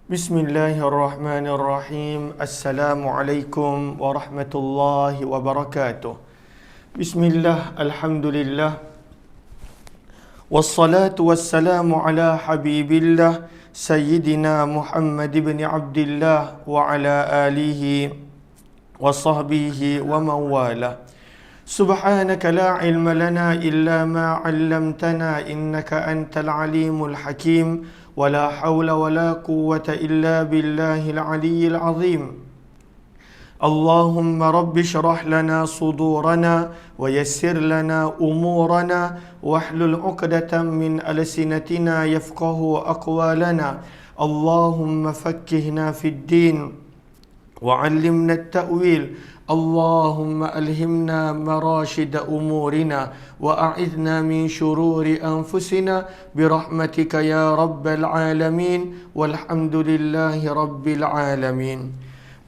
Bismillahirrahmanirrahim. Assalamualaikum warahmatullahi wabarakatuh. Bismillah, alhamdulillah. Wassalatu wassalamu ala habibillah Sayyidina Muhammad ibn Abdillah wa ala alihi wa sahbihi wa mawala. Subhanaka la ilma lana illa ma 'allamtana innaka antal alimul hakim. ولا حول ولا قوة إلا بالله العلي العظيم. اللهم رب اشرح لنا صدورنا ويسر لنا أمورنا واحلل عقدة من ألسنتنا يفقه أقوالنا. اللهم فكهنا في الدين وعلمنا التأويل. اللهم ألهمنا مراشد أمورنا وأعذنا من شرور أنفسنا برحمتك يا رب العالمين والحمد لله رب العالمين.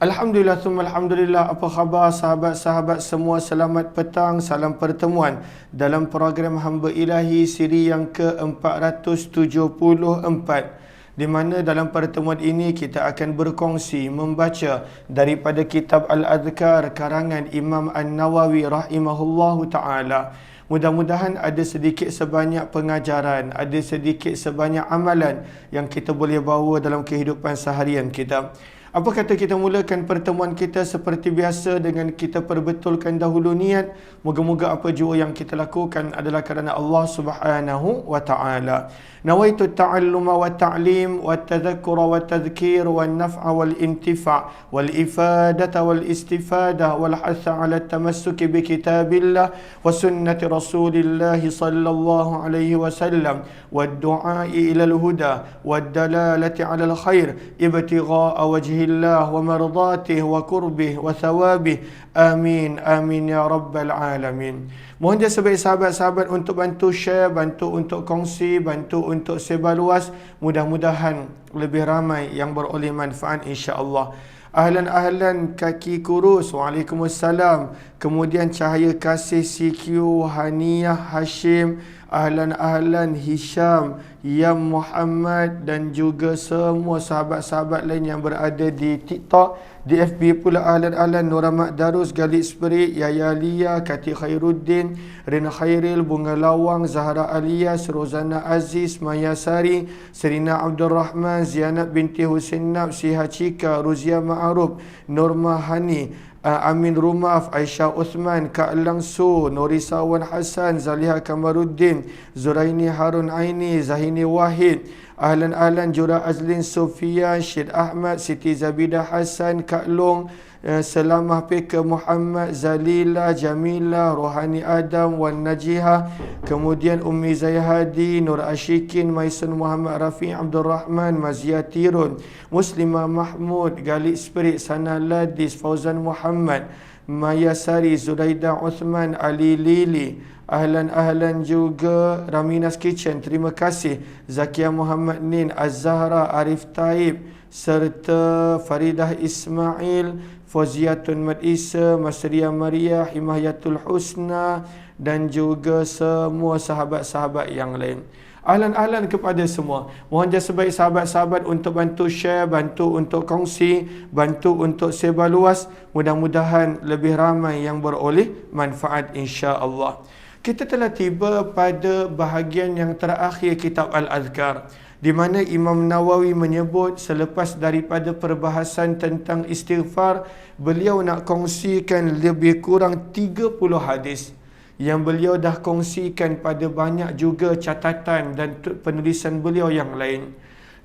Alhamdulillah, thumma alhamdulillah. Apa khabar sahabat-sahabat semua? Selamat petang, salam pertemuan dalam program Hamba Ilahi siri yang ke-474, di mana dalam pertemuan ini kita akan berkongsi membaca daripada kitab Al-Adhkar karangan Imam An-Nawawi rahimahullahu ta'ala. Mudah-mudahan ada sedikit sebanyak pengajaran, ada sedikit sebanyak amalan yang kita boleh bawa dalam kehidupan seharian kita. Apa kata kita mulakan pertemuan kita seperti biasa dengan kita perbetulkan dahulu niat. Moga-moga apa jua yang kita lakukan adalah kerana Allah Subhanahu wa ta'ala. Nawaitu ta'alluma wa ta'lim wa tadhakkura wa tadhkir wa naf'a wal intifa' wal ifadata wal istifada wal hatha ala tamassuki bi kitabillah wa sunnati rasulillah sallallahu alaihi wasallam wa du'ai ila al-huda wa dalalati ala al-khair ibtigha'a wajhi الله ومرضاته وقربه وثوابه آمين آمين يا رب العالمين. Mohon jasa sebaik sahabat-sahabat untuk bantu share, bantu untuk kongsi, bantu untuk sebar luas. Mudah-mudahan lebih ramai yang beroleh manfaat insya-Allah. Ahlan kaki kurus, waalaikumsalam. Kemudian Cahaya Kasih CQ, Haniyah Hashim, ahlan Hisham, Yam Muhammad dan juga semua sahabat-sahabat lain yang berada di TikTok, di FB pula ahlan Nura Mak Darus, Galid Spirit, Yaya Lia, Kati Khairuddin, Rina Khairil, Bunga Lawang, Zahra Alias, Rozana Aziz, Maya Sari, Serina Abdul Rahman, Zianab binti Husin Nab, Siha Cika, Ruzia Ma'aruf, Norma Hani, Amin Rumaf, Aisyah Uthman, Kak Langsu, Norisawan Hassan, Zaliha Kamaruddin, Zuraini Harun Aini, Zahini Wahid, ahlan Jura Azlin Sofian, Syed Ahmad, Siti Zabidah Hassan, Kak Long, Selamah PK Muhammad, Zalila, Jamila, Rohani Adam, Wan Najiha, kemudian Ummi Zayhadi, Nur Ashikin, Maisun Muhammad Rafi, Abdul Rahman, Mazia Tirun, Muslimah Mahmud, Galid Spirit, Sana Ladis, Fauzan Muhammad, Maya Sari, Zuraida Uthman, Ali Lili, ahlan juga Ramina's Kitchen, terima kasih, Zakia Muhammad Nin, Az-Zahra, Arif Taib, serta Faridah Ismail, Fauziatun Mad Isa, Masriya Maria, Himayatul Husna dan juga semua sahabat-sahabat yang lain. Ahlan kepada semua. Mohon jasa sebaik sahabat-sahabat untuk bantu share, bantu untuk kongsi, bantu untuk sebar luas. Mudah-mudahan lebih ramai yang beroleh manfaat insya-Allah. Kita telah tiba pada bahagian yang terakhir kitab Al-Adhkar, di mana Imam Nawawi menyebut selepas daripada perbahasan tentang istighfar, beliau nak kongsikan lebih kurang 30 hadis yang beliau dah kongsikan pada banyak juga catatan dan penulisan beliau yang lain.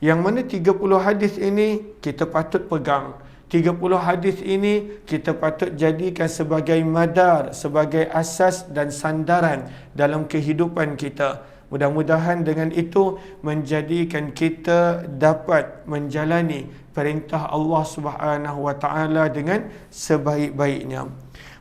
Yang mana 30 hadis ini kita patut pegang. 30 hadis ini kita patut jadikan sebagai madar, sebagai asas dan sandaran dalam kehidupan kita. Mudah-mudahan dengan itu menjadikan kita dapat menjalani perintah Allah Subhanahu wa taala dengan sebaik-baiknya.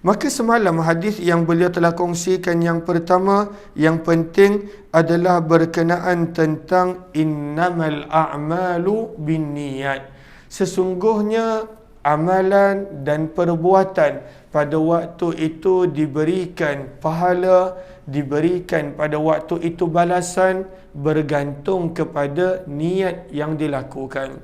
Maka semalam hadis yang beliau telah kongsikan yang pertama yang penting adalah berkenaan tentang innamal a'malu binniyat. Sesungguhnya amalan dan perbuatan pada waktu itu diberikan pahala, diberikan pada waktu itu balasan bergantung kepada niat yang dilakukan.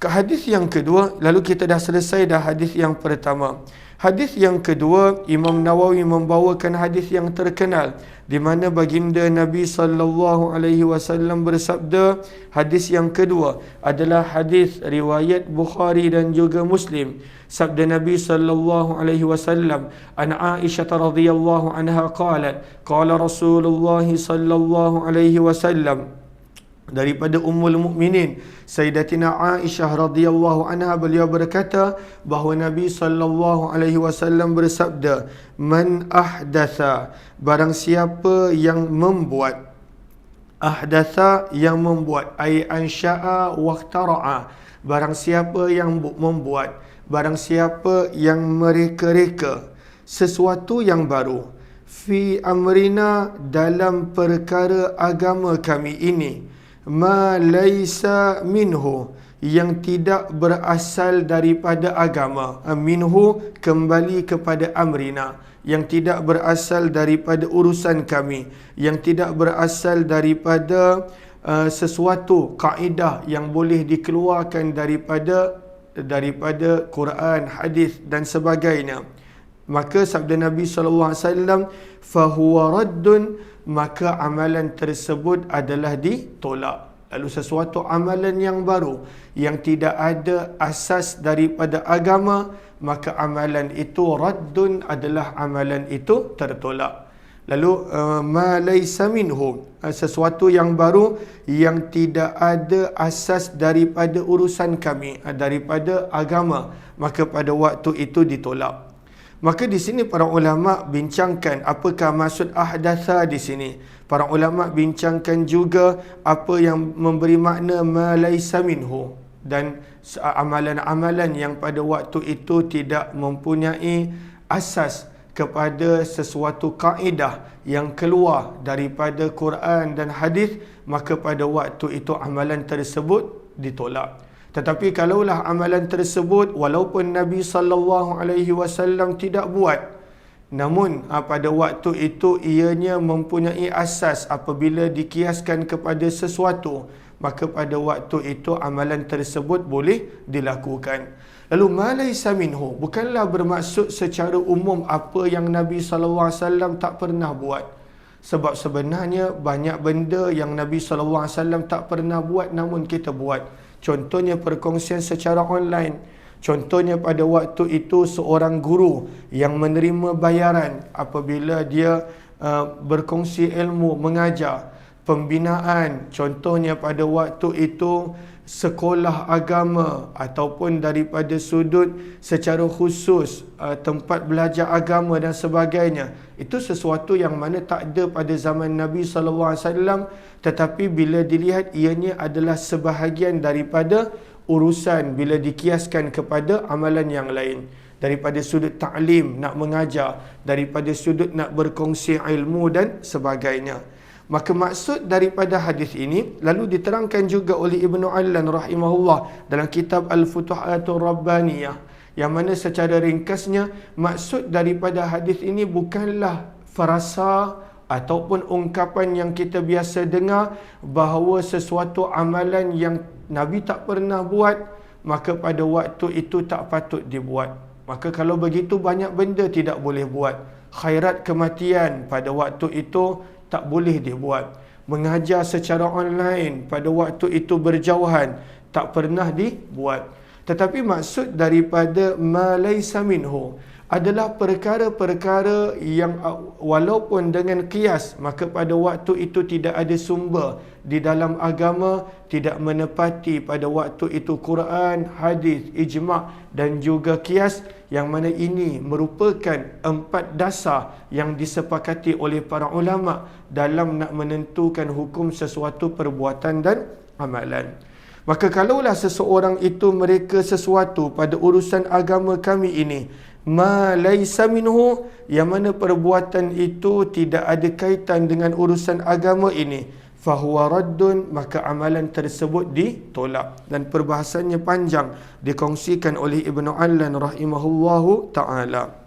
Ke hadis yang kedua, lalu kita dah selesai dah hadis yang pertama. Hadis yang kedua, Imam Nawawi membawakan hadis yang terkenal di mana baginda Nabi sallallahu alaihi wasallam bersabda. Hadis yang kedua adalah hadis riwayat Bukhari dan juga Muslim. Sabda Nabi sallallahu alaihi wasallam, an Aisyah radhiyallahu anha qalat, qala Rasulullah sallallahu alaihi wasallam, daripada Ummul Mukminin Sayyidatina Aisyah radhiyallahu anha, beliau berkata bahawa Nabi sallallahu alaihi wasallam bersabda, man ahdatha, barang siapa yang membuat, ahdatha yang membuat, ai ansya'a waqtara'a, barang siapa yang membuat, barang siapa yang mereka-reka sesuatu yang baru, fi amrina, dalam perkara agama kami ini, ma laisa minhu, yang tidak berasal daripada agama. Minhu kembali kepada amrina, yang tidak berasal daripada urusan kami, yang tidak berasal daripada sesuatu kaedah yang boleh dikeluarkan daripada Quran, hadis dan sebagainya. Maka sabda Nabi SAW, fahuwa raddun, maka amalan tersebut adalah ditolak. Lalu sesuatu amalan yang baru yang tidak ada asas daripada agama, maka amalan itu raddun, adalah amalan itu tertolak. Lalu ma laysa minhu, sesuatu yang baru yang tidak ada asas daripada urusan kami, daripada agama, maka pada waktu itu ditolak. Maka di sini para ulama bincangkan apakah maksud ahdatha di sini. Para ulama bincangkan juga apa yang memberi makna ma laisa minhu, dan amalan-amalan yang pada waktu itu tidak mempunyai asas kepada sesuatu kaedah yang keluar daripada Quran dan hadis, maka pada waktu itu amalan tersebut ditolak. Tetapi kalaulah amalan tersebut walaupun Nabi sallallahu alaihi wasallam tidak buat, namun pada waktu itu ianya mempunyai asas apabila dikiaskan kepada sesuatu, maka pada waktu itu amalan tersebut boleh dilakukan. Lalu ma laysa minhu bukanlah bermaksud secara umum apa yang Nabi sallallahu alaihi wasallam tak pernah buat. Sebab sebenarnya banyak benda yang Nabi sallallahu alaihi wasallam tak pernah buat namun kita buat. Contohnya perkongsian secara online. Contohnya pada waktu itu seorang guru yang menerima bayaran apabila dia berkongsi ilmu, mengajar. Pembinaan, contohnya pada waktu itu sekolah agama ataupun daripada sudut secara khusus tempat belajar agama dan sebagainya. Itu sesuatu yang mana tak ada pada zaman Nabi SAW, tetapi bila dilihat ianya adalah sebahagian daripada urusan bila dikiaskan kepada amalan yang lain. Daripada sudut ta'lim, nak mengajar, daripada sudut nak berkongsi ilmu dan sebagainya. Maka maksud daripada hadis ini lalu diterangkan juga oleh Ibnu Allan rahimahullah dalam kitab Al-Futuhatur Rabbaniyah, yang mana secara ringkasnya maksud daripada hadis ini bukanlah frasa ataupun ungkapan yang kita biasa dengar bahawa sesuatu amalan yang Nabi tak pernah buat, maka pada waktu itu tak patut dibuat. Maka kalau begitu banyak benda tidak boleh buat. Khairat kematian pada waktu itu tak boleh dibuat. Mengajar secara online pada waktu itu berjauhan tak pernah dibuat. Tetapi maksud daripada ma laysa minhu adalah perkara-perkara yang walaupun dengan qiyas, maka pada waktu itu tidak ada sumber di dalam agama, tidak menepati pada waktu itu Quran, hadis, ijma' dan juga qiyas, yang mana ini merupakan 4 dasar yang disepakati oleh para ulama dalam nak menentukan hukum sesuatu perbuatan dan amalan. Maka kalaulah seseorang itu mereka sesuatu pada urusan agama kami ini, ma laisa minhu, yang mana perbuatan itu tidak ada kaitan dengan urusan agama ini, fahuwa raddun, maka amalan tersebut ditolak. Dan perbahasannya panjang, dikongsikan oleh Ibnu Allan rahimahullahu ta'ala.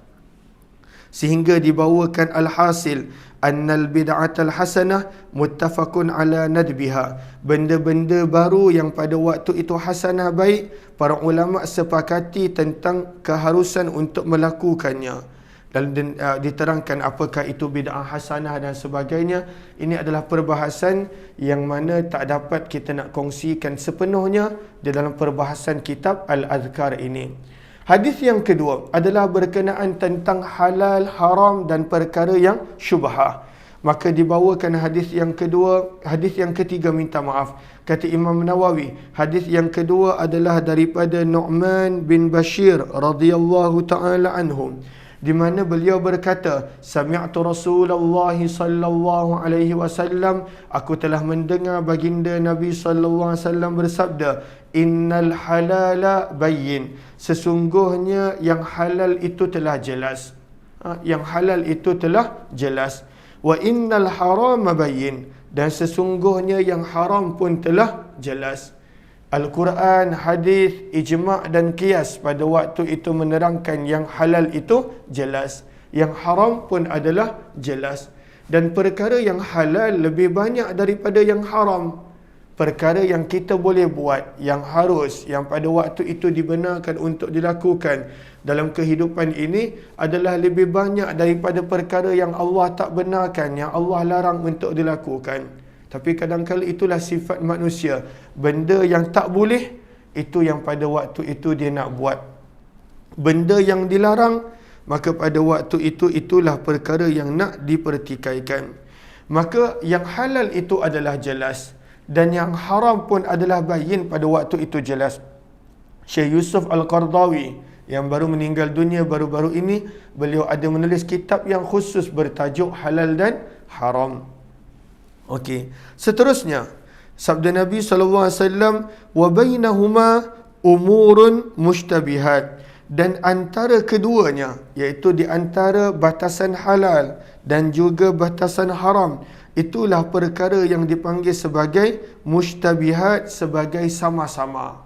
Sehingga dibawakan alhasil annal bid'atal hasanah muttafaqun ala nadbiha. Benda-benda baru yang pada waktu itu hasanah baik, para ulama sepakati tentang keharusan untuk melakukannya. Dan diterangkan apakah itu bid'ah hasanah dan sebagainya. Ini adalah perbahasan yang mana tak dapat kita nak kongsikan sepenuhnya di dalam perbahasan kitab Al-Adhkar ini. Hadis yang kedua adalah berkenaan tentang halal, haram dan perkara yang syubhah. Maka dibawakan hadis yang kedua, hadis yang ketiga minta maaf. Kata Imam Nawawi, hadis yang kedua adalah daripada Nu'man bin Bashir radhiyallahu taala anhu, di mana beliau berkata, sami'tu Rasulullah sallallahu alaihi wasallam, aku telah mendengar baginda Nabi sallallahu alaihi wasallam bersabda, innal halala bayyin, sesungguhnya yang halal itu telah jelas. Yang halal itu telah jelas. Wa innal harama bayyin, dan sesungguhnya yang haram pun telah jelas. Al-Quran, hadis, ijma' dan qiyas pada waktu itu menerangkan yang halal itu jelas, yang haram pun adalah jelas. Dan perkara yang halal lebih banyak daripada yang haram. Perkara yang kita boleh buat, yang harus, yang pada waktu itu dibenarkan untuk dilakukan dalam kehidupan ini adalah lebih banyak daripada perkara yang Allah tak benarkan, yang Allah larang untuk dilakukan. Tapi kadang-kadang itulah sifat manusia. Benda yang tak boleh, itu yang pada waktu itu dia nak buat. Benda yang dilarang, maka pada waktu itu itulah perkara yang nak dipertikaikan. Maka yang halal itu adalah jelas. Dan yang haram pun adalah bayyin pada waktu itu jelas. Syekh Yusuf Al-Qardawi yang baru meninggal dunia baru-baru ini, beliau ada menulis kitab yang khusus bertajuk Halal dan Haram. Okey. Seterusnya, sabda Nabi SAW, wa bainahuma umurun mushtabihat, dan antara keduanya, iaitu di antara batasan halal dan juga batasan haram, itulah perkara yang dipanggil sebagai mushtabihat, sebagai sama-sama.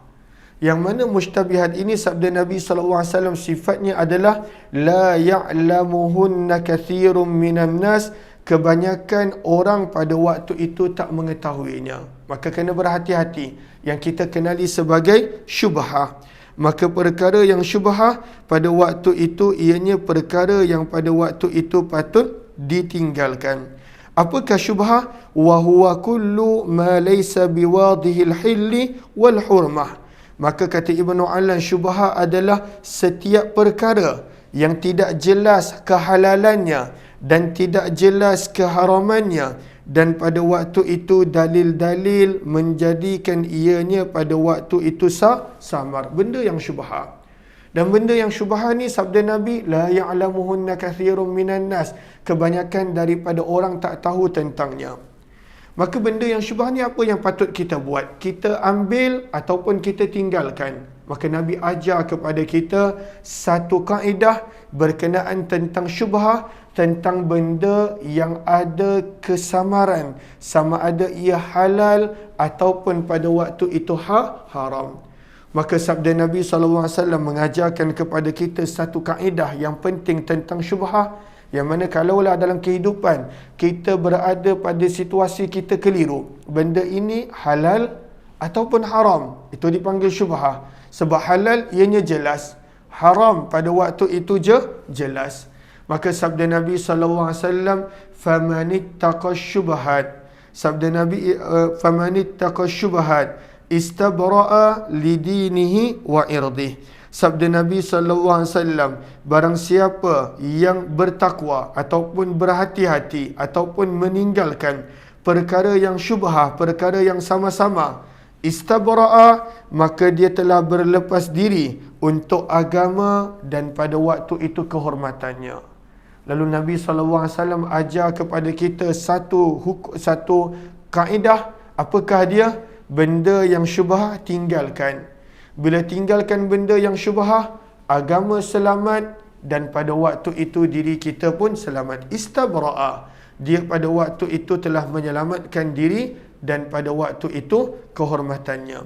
Yang mana mushtabihat ini, sabda Nabi SAW, sifatnya adalah la ya'lamuhunna kathirun minan nas, kebanyakan orang pada waktu itu tak mengetahuinya. Maka kena berhati-hati. Yang kita kenali sebagai syubhah. Maka perkara yang syubhah pada waktu itu ianya perkara yang pada waktu itu patut ditinggalkan. Apakah syubhah? Wa huwa kullu ma laysa biwadihil hilli wal hurmah. Maka kata Ibnu Alan, syubhah adalah setiap perkara yang tidak jelas kehalalannya dan tidak jelas keharamannya, dan pada waktu itu dalil-dalil menjadikan ianya pada waktu itu samar. Benda yang syubhah. Dan benda yang syubhah ni, sabda Nabi, la ya'lamuhunna kathirun minan nas, kebanyakan daripada orang tak tahu tentangnya. Maka benda yang syubhah ni apa yang patut kita buat? Kita ambil ataupun kita tinggalkan. Maka Nabi ajar kepada kita satu kaedah berkenaan tentang syubhah, tentang benda yang ada kesamaran, sama ada ia halal ataupun pada waktu itu haram. Maka sabda Nabi SAW mengajarkan kepada kita satu kaedah yang penting tentang syubhah, yang mana kalaulah dalam kehidupan kita berada pada situasi kita keliru, benda ini halal ataupun haram, itu dipanggil syubhah. Sebab halal ianya jelas, haram pada waktu itu jelas. Maka sabda Nabi SAW, famanittaqa syubhat, sabda Nabi, famanittaqa syubhat istabra'a lidinihi wa irdih. Sabda Nabi SAW, barang siapa yang bertakwa ataupun berhati-hati ataupun meninggalkan perkara yang syubhah, perkara yang sama-sama, istabra'a, maka dia telah berlepas diri untuk agama dan pada waktu itu kehormatannya. Lalu Nabi SAW ajar kepada kita satu kaedah. Apakah dia? Benda yang syubhah tinggalkan. Bila tinggalkan benda yang syubhah, agama selamat dan pada waktu itu diri kita pun selamat. Istabra'a, dia pada waktu itu telah menyelamatkan diri dan pada waktu itu kehormatannya.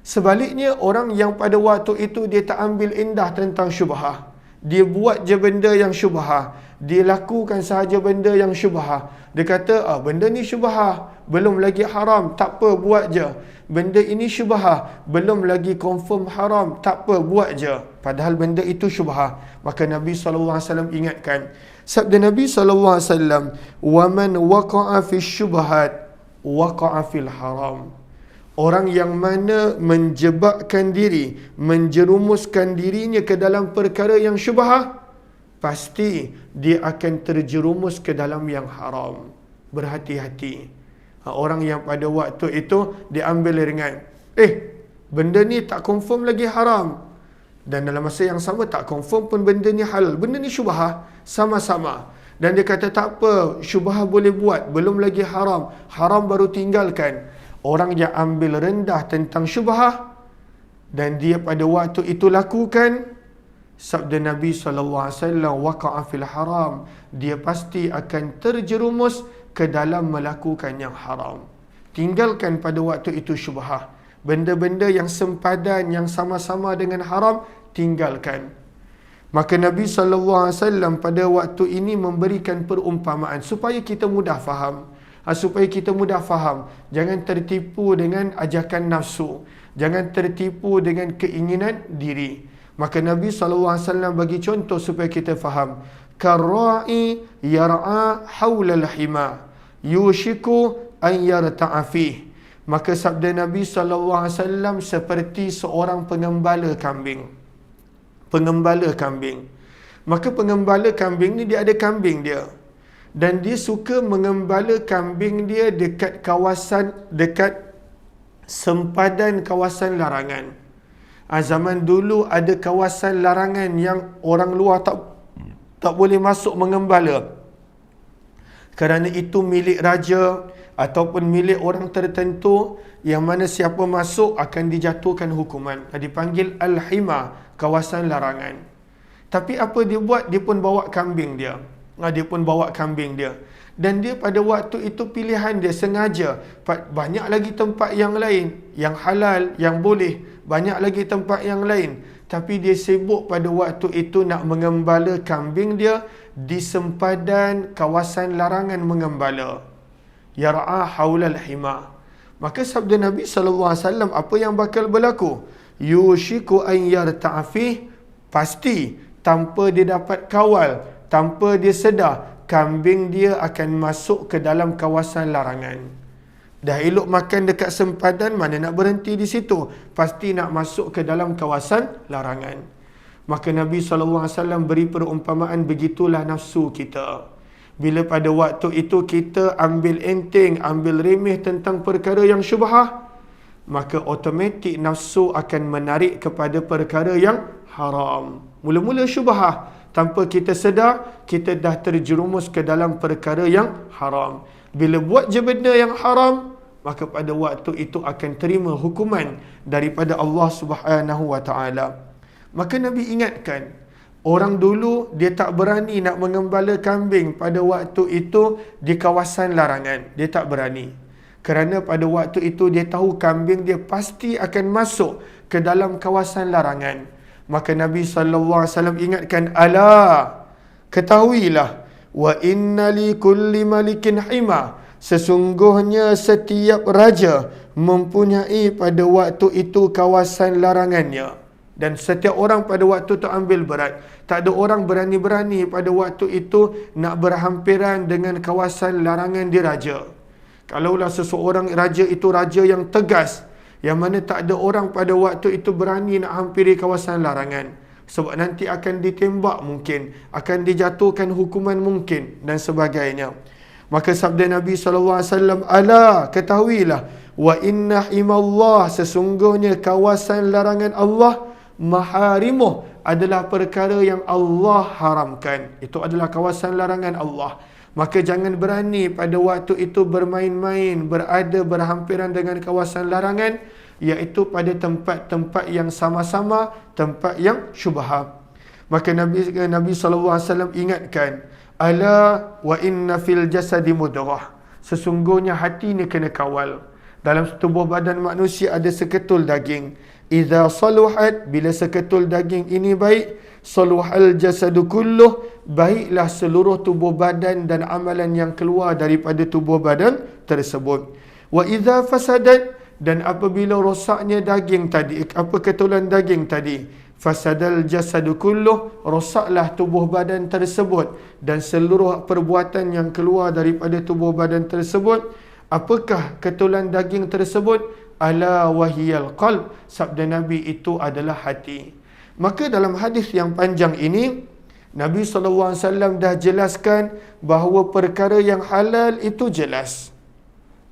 Sebaliknya, orang yang pada waktu itu dia tak ambil indah tentang syubhah, dia buat je benda yang syubhah, dia lakukan sahaja benda yang syubhah. Dia kata, benda ni syubhah, belum lagi haram, tak apa, buat je. Benda ini syubhah, belum lagi confirm haram, tak apa, buat je. Padahal benda itu syubhah. Maka Nabi SAW ingatkan, sabda Nabi SAW, وَمَنْ وَقَعَ فِي الشُّبْهَاتِ وَقَعَ فِي الْحَرَامِ. Orang yang mana menjebakkan diri, menjerumuskan dirinya ke dalam perkara yang syubhah, pasti dia akan terjerumus ke dalam yang haram. Berhati-hati. Orang yang pada waktu itu diambil ringan. Benda ni tak confirm lagi haram. Dan dalam masa yang sama tak confirm pun benda ni halal. Benda ni syubhah, sama-sama. Dan dia kata tak apa, syubhah boleh buat, belum lagi haram. Haram baru tinggalkan. Orang yang ambil rendah tentang syubhah dan dia pada waktu itu lakukan, sabda Nabi SAW, waqa'a fil haram, dia pasti akan terjerumus ke dalam melakukan yang haram. Tinggalkan pada waktu itu syubhah. Benda-benda yang sempadan, yang sama-sama dengan haram, tinggalkan. Maka Nabi SAW pada waktu ini memberikan perumpamaan supaya kita mudah faham. Supaya kita mudah faham. Jangan tertipu dengan ajakan nafsu. Jangan tertipu dengan keinginan diri. Maka Nabi SAW bagi contoh supaya kita faham. Karra'i yar'a hawlal hima yushiku an yarta'a fih. Maka sabda Nabi SAW seperti seorang pengembala kambing. Pengembala kambing. Maka pengembala kambing ni dia ada kambing dia. Dan dia suka mengembala kambing dia dekat kawasan, dekat sempadan kawasan larangan. Zaman dulu ada kawasan larangan yang orang luar tak boleh masuk mengembala. Kerana itu milik raja ataupun milik orang tertentu, yang mana siapa masuk akan dijatuhkan hukuman. Dipanggil Al-Hima, kawasan larangan. Tapi apa dia buat? Dia pun bawa kambing dia. Dia pun bawa kambing dia. Dan dia pada waktu itu pilihan dia sengaja. Banyak lagi tempat yang lain, yang halal, yang boleh. Banyak lagi tempat yang lain. Tapi dia sibuk pada waktu itu nak mengembala kambing dia di sempadan kawasan larangan mengembala. Yar'a haulal hima. Maka sabda Nabi SAW, apa yang bakal berlaku? Yushiku an yarta'afih. Pasti, tanpa dia dapat kawal, tanpa dia sedar, kambing dia akan masuk ke dalam kawasan larangan. Dah elok makan dekat sempadan, mana nak berhenti di situ? Pasti nak masuk ke dalam kawasan larangan. Maka Nabi SAW beri perumpamaan, begitulah nafsu kita. Bila pada waktu itu kita ambil enteng, ambil remeh tentang perkara yang syubhah, maka automatik nafsu akan menarik kepada perkara yang haram. Mula-mula syubhah, tanpa kita sedar, kita dah terjerumus ke dalam perkara yang haram. Bila buat je benda yang haram, maka pada waktu itu akan terima hukuman daripada Allah Subhanahu Wa Taala. Maka Nabi ingatkan, orang dulu dia tak berani nak mengembala kambing pada waktu itu di kawasan larangan. Dia tak berani. Kerana pada waktu itu dia tahu kambing dia pasti akan masuk ke dalam kawasan larangan. Maka Nabi SAW ingatkan, ala, ketahuilah, wa inna li kulli malikin hima, sesungguhnya setiap raja mempunyai pada waktu itu kawasan larangannya. Dan setiap orang pada waktu itu ambil berat. Tak ada orang berani-berani pada waktu itu nak berhampiran dengan kawasan larangan diraja. Kalaulah seseorang raja itu raja yang tegas, yang mana tak ada orang pada waktu itu berani nak hampiri kawasan larangan. Sebab nanti akan ditembak mungkin, akan dijatuhkan hukuman mungkin dan sebagainya. Maka sabda Nabi SAW, ala, ketahuilah, wa inna himallah, sesungguhnya kawasan larangan Allah, maharimuh, adalah perkara yang Allah haramkan. Itu adalah kawasan larangan Allah. Maka jangan berani pada waktu itu bermain-main, berada berhampiran dengan kawasan larangan, iaitu pada tempat-tempat yang sama-sama, tempat yang syubhah. Maka Nabi SAW ingatkan, ala wa inna fil jasadi mudrah, sesungguhnya hati ni kena kawal. Dalam tubuh badan manusia ada seketul daging. Idza saluhat, bila seketul daging ini baik, saluhal jasadu kulluh, baiklah seluruh tubuh badan dan amalan yang keluar daripada tubuh badan tersebut. Wa idza fasadat, dan apabila rosaknya daging tadi, ketulan daging tadi, fasadal jasadu kulluh, rosaklah tubuh badan tersebut dan seluruh perbuatan yang keluar daripada tubuh badan tersebut. Apakah ketulan daging tersebut? Ala wahiyal qalb, sabda Nabi, itu adalah hati. Maka dalam hadis yang panjang ini, Nabi SAW dah jelaskan bahawa perkara yang halal itu jelas.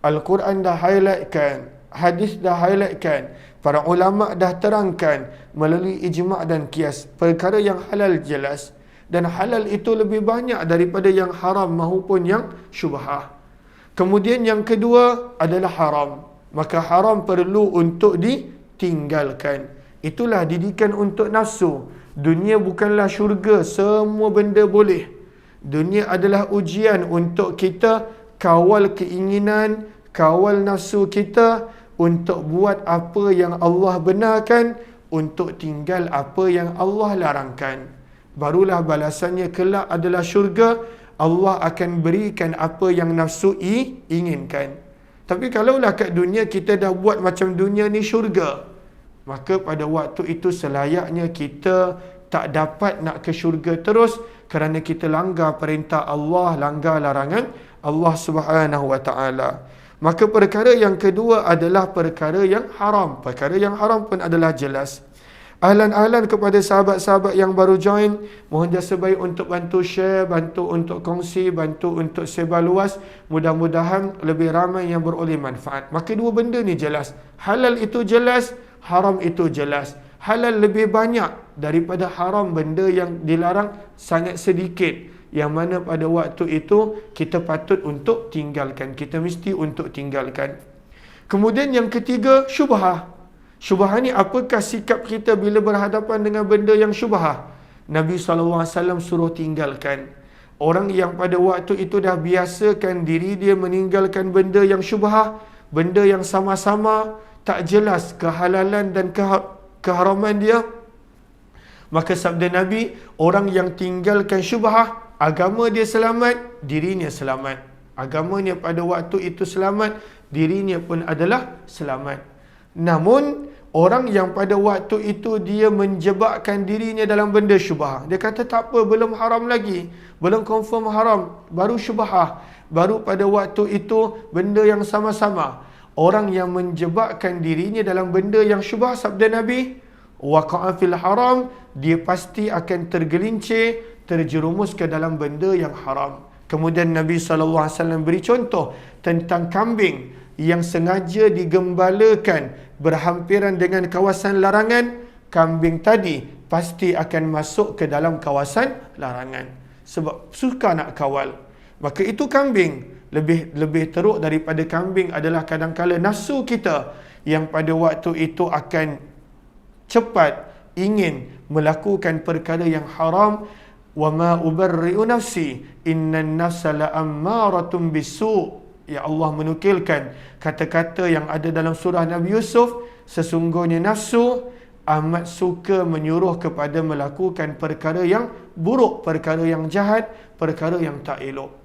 Al-Quran dah highlightkan, hadis dah highlightkan, para ulama dah terangkan melalui ijma' dan qiyas. Perkara yang halal jelas, dan halal itu lebih banyak daripada yang haram maupun yang syubhah. Kemudian yang kedua adalah haram. Maka haram perlu untuk ditinggalkan. Itulah didikan untuk nafsu. Dunia bukanlah syurga, semua benda boleh. Dunia adalah ujian untuk kita kawal keinginan, kawal nafsu kita untuk buat apa yang Allah benarkan, untuk tinggal apa yang Allah larangkan. Barulah balasannya kelak adalah syurga. Allah akan berikan apa yang nafsu inginkan. Tapi kalaulah kat dunia kita dah buat macam dunia ni syurga, maka pada waktu itu selayaknya kita tak dapat nak ke syurga terus kerana kita langgar perintah Allah, langgar larangan Allah Subhanahu wa taala. Maka perkara yang kedua adalah perkara yang haram. Perkara yang haram pun adalah jelas. Ahlan-ahlan kepada sahabat-sahabat yang baru join, mohon jasa baik untuk bantu share, bantu untuk kongsi, bantu untuk sebar luas. Mudah-mudahan lebih ramai yang beroleh manfaat. Maka dua benda ni jelas. Halal itu jelas, haram itu jelas. Halal lebih banyak daripada haram, benda yang dilarang sangat sedikit. Yang mana pada waktu itu kita patut untuk tinggalkan. Kita mesti untuk tinggalkan. Kemudian yang ketiga, syubhah. Syubhah ni apakah sikap kita bila berhadapan dengan benda yang syubhah? Nabi SAW suruh tinggalkan. Orang yang pada waktu itu dah biasakan diri dia meninggalkan benda yang syubhah, benda yang sama-sama tak jelas kehalalan dan keharaman dia, maka sabda Nabi, orang yang tinggalkan syubhah, agama dia selamat, dirinya selamat. Agamanya pada waktu itu selamat, dirinya pun adalah selamat. Namun orang yang pada waktu itu dia menjebakkan dirinya dalam benda syubhah, dia kata tak apa, belum haram lagi, belum confirm haram, baru syubhah, baru pada waktu itu benda yang sama-sama. Orang yang menjebakkan dirinya dalam benda yang syubhah, sabda Nabi, waqa'a fil haram, dia pasti akan tergelincir, terjerumus ke dalam benda yang haram. Kemudian Nabi SAW beri contoh tentang kambing yang sengaja digembalakan berhampiran dengan kawasan larangan. Kambing tadi pasti akan masuk ke dalam kawasan larangan sebab suka nak kawal. Maka itu kambing. Lebih teruk daripada kambing adalah kadangkala nafsu kita yang pada waktu itu akan cepat ingin melakukan perkara yang haram. Wa ma ubarri'u nafsi innan nafsa la'ammaratun bisu'. Ya Allah menukilkan kata-kata yang ada dalam surah Nabi Yusuf, sesungguhnya nafsu amat suka menyuruh kepada melakukan perkara yang buruk, perkara yang jahat, perkara yang tak elok.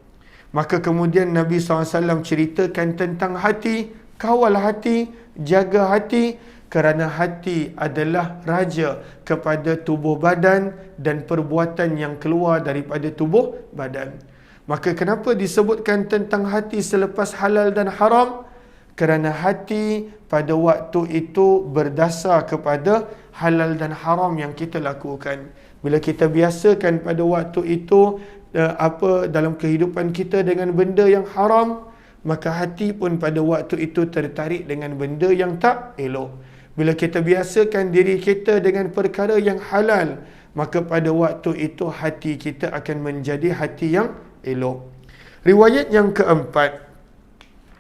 Maka kemudian Nabi SAW ceritakan tentang hati. Kawal hati, jaga hati, kerana hati adalah raja kepada tubuh badan dan perbuatan yang keluar daripada tubuh badan. Maka kenapa disebutkan tentang hati selepas halal dan haram? Kerana hati pada waktu itu berdasar kepada halal dan haram yang kita lakukan. Bila kita biasakan pada waktu itu dalam kehidupan kita dengan benda yang haram, maka hati pun pada waktu itu tertarik dengan benda yang tak elok. Bila kita biasakan diri kita dengan perkara yang halal, maka pada waktu itu hati kita akan menjadi hati yang elok. Riwayat yang keempat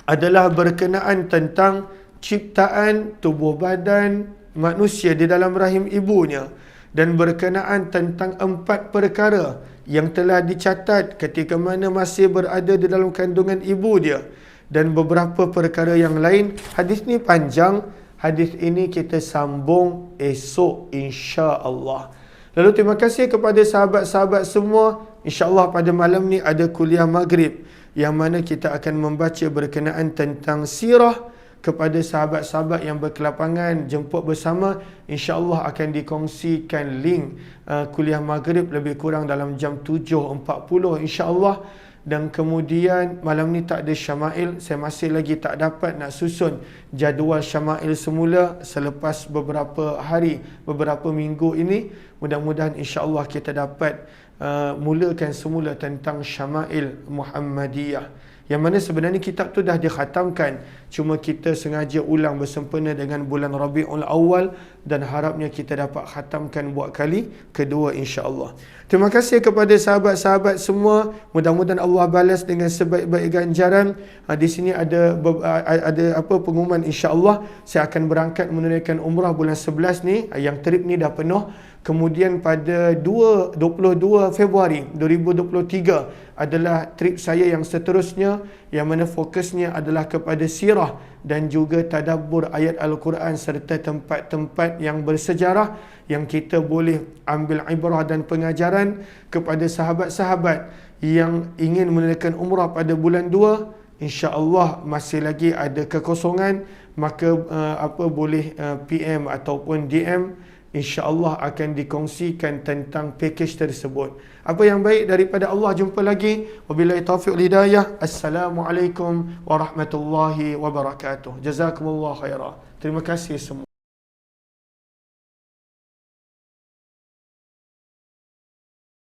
adalah berkenaan tentang ciptaan tubuh badan manusia di dalam rahim ibunya, dan berkenaan tentang 4 perkara yang telah dicatat ketika mana masih berada di dalam kandungan ibu dia, dan beberapa perkara yang lain. Hadis ni panjang, Hadis ini kita sambung esok insya-Allah. Lalu terima kasih kepada sahabat-sahabat semua. InsyaAllah pada malam ni ada kuliah maghrib yang mana kita akan membaca berkenaan tentang sirah. Kepada sahabat-sahabat yang berkelapangan jemput bersama, insya-Allah akan dikongsikan link kuliah maghrib lebih kurang dalam jam 7.40 insya-Allah. Dan kemudian malam ni tak ada syama'il. Saya masih lagi tak dapat nak susun jadual syama'il semula selepas beberapa hari, beberapa minggu ini. Mudah-mudahan insya-Allah kita dapat mulakan semula tentang syama'il Muhammadiyah, yang mana sebenarnya kitab tu dah dikhatamkan, cuma kita sengaja ulang bersempena dengan bulan Rabiul Awal dan harapnya kita dapat khatamkan buat kali kedua insya-Allah. Terima kasih kepada sahabat-sahabat semua. Mudah-mudahan Allah balas dengan sebaik-baik ganjaran. Di sini ada pengumuman insya-Allah. Saya akan berangkat menunaikan umrah bulan 11 ni, yang trip ni dah penuh. Kemudian pada 22 Februari 2023 adalah trip saya yang seterusnya, yang mana fokusnya adalah kepada sirah dan juga tadabbur ayat Al-Quran serta tempat-tempat yang bersejarah yang kita boleh ambil ibrah dan pengajaran. Kepada sahabat-sahabat yang ingin menunaikan umrah pada bulan 2, insya-Allah masih lagi ada kekosongan, maka boleh PM ataupun DM, insya-Allah akan dikongsikan tentang package tersebut. Apa yang baik daripada Allah, jumpa lagi. Wabillahi taufiq wal hidayah. Assalamualaikum warahmatullahi wabarakatuh. Jazakumullah khairan. Terima kasih semua.